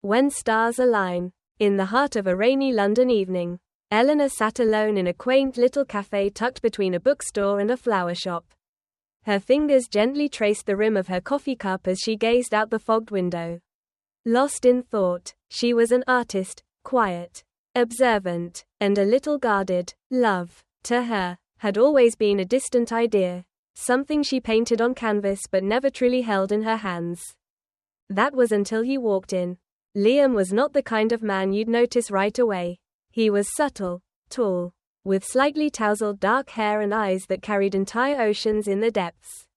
When stars align. In the heart of a rainy London evening, Eleanor sat alone in a quaint little cafe tucked between a bookstore and a flower shop. Her fingers gently traced the rim of her coffee cup as she gazed out the fogged window. Lost in thought, she was an artist, quiet, observant, and a little guarded. Love, to her, had always been a distant idea, something she painted on canvas but never truly held in her hands. That was until he walked in. Liam was not the kind of man you'd notice right away. He was subtle, tall, with slightly tousled dark hair and eyes that carried entire oceans in the depths.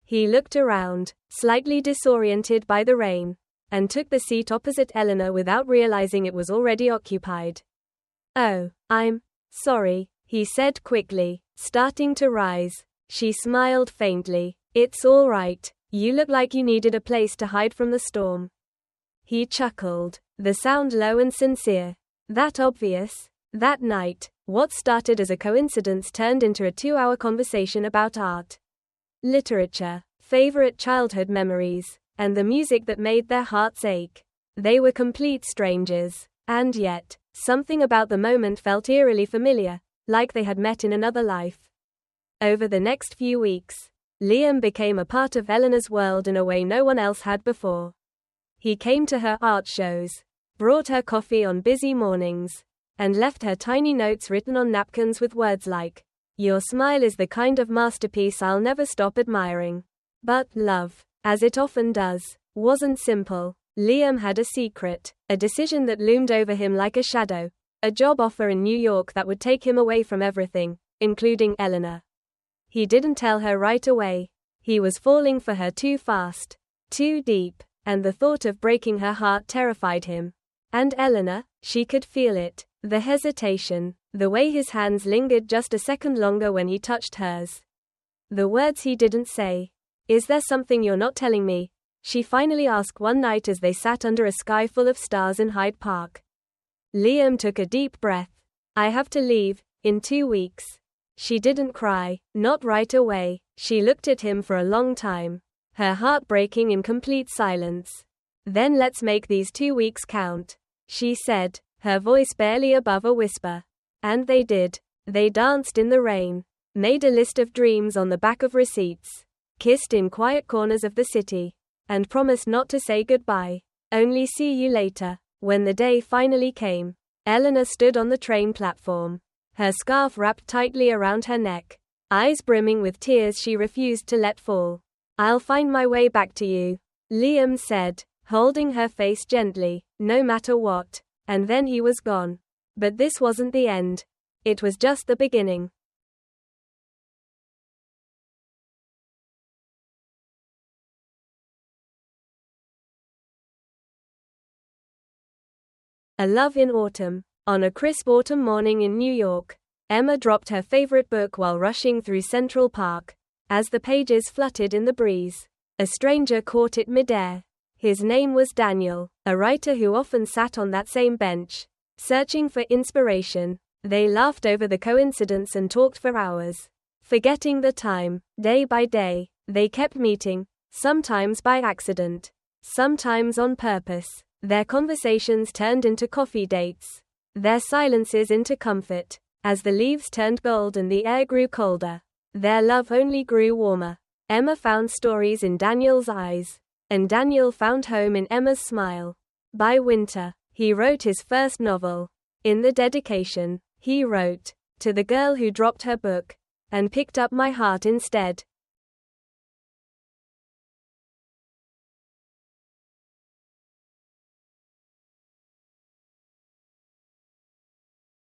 He looked around, slightly disoriented by the rain, and took the seat opposite Eleanor without realizing it was already occupied. "Oh, I'm sorry," he said quickly, starting to rise. She smiled faintly. "It's all right. You look like you needed a place to hide from the storm." He chuckled, the sound low and sincere. That obvious? That night, what started as a coincidence turned into a 2-hour conversation about art, literature, favorite childhood memories, and the music that made their hearts ache. They were complete strangers, and yet, something about the moment felt eerily familiar, like they had met in another life. Over the next few weeks, Liam became a part of Eleanor's world in a way no one else had before. He came to her art shows, brought her coffee on busy mornings, and left her tiny notes written on napkins with words like, "Your smile is the kind of masterpiece I'll never stop admiring." But love, as it often does, wasn't simple. Liam had a secret, a decision that loomed over him like a shadow, a job offer in New York that would take him away from everything, including Eleanor. He didn't tell her right away. He was falling for her too fast, too deep, and the thought of breaking her heart terrified him. And Eleanor, she could feel it, the hesitation, the way his hands lingered just a second longer when he touched hers. The words he didn't say. "Is there something you're not telling me?" she finally asked one night as they sat under a sky full of stars in Hyde Park. Liam took a deep breath. "I have to leave, in 2 weeks. She didn't cry, not right away. She looked at him for a long time, her heart breaking in complete silence. "Then let's make these 2 weeks count," she said, her voice barely above a whisper. And they did. They danced in the rain, made a list of dreams on the back of receipts, kissed in quiet corners of the city, and promised not to say goodbye. Only see you later. When the day finally came, Eleanor stood on the train platform, her scarf wrapped tightly around her neck, eyes brimming with tears she refused to let fall. "I'll find my way back to you," Liam said, holding her face gently, "no matter what." And then he was gone. But this wasn't the end. It was just the beginning. A Love in Autumn. On a crisp autumn morning in New York, Emma dropped her favorite book while rushing through Central Park. As the pages fluttered in the breeze, a stranger caught it midair. His name was Daniel, a writer who often sat on that same bench, searching for inspiration. They laughed over the coincidence and talked for hours, forgetting the time. Day by day, they kept meeting, sometimes by accident, sometimes on purpose. Their conversations turned into coffee dates, their silences into comfort. As the leaves turned gold and the air grew colder, their love only grew warmer. Emma found stories in Daniel's eyes, and Daniel found home in Emma's smile. By winter, he wrote his first novel. In the dedication, he wrote, "To the girl who dropped her book and picked up my heart instead."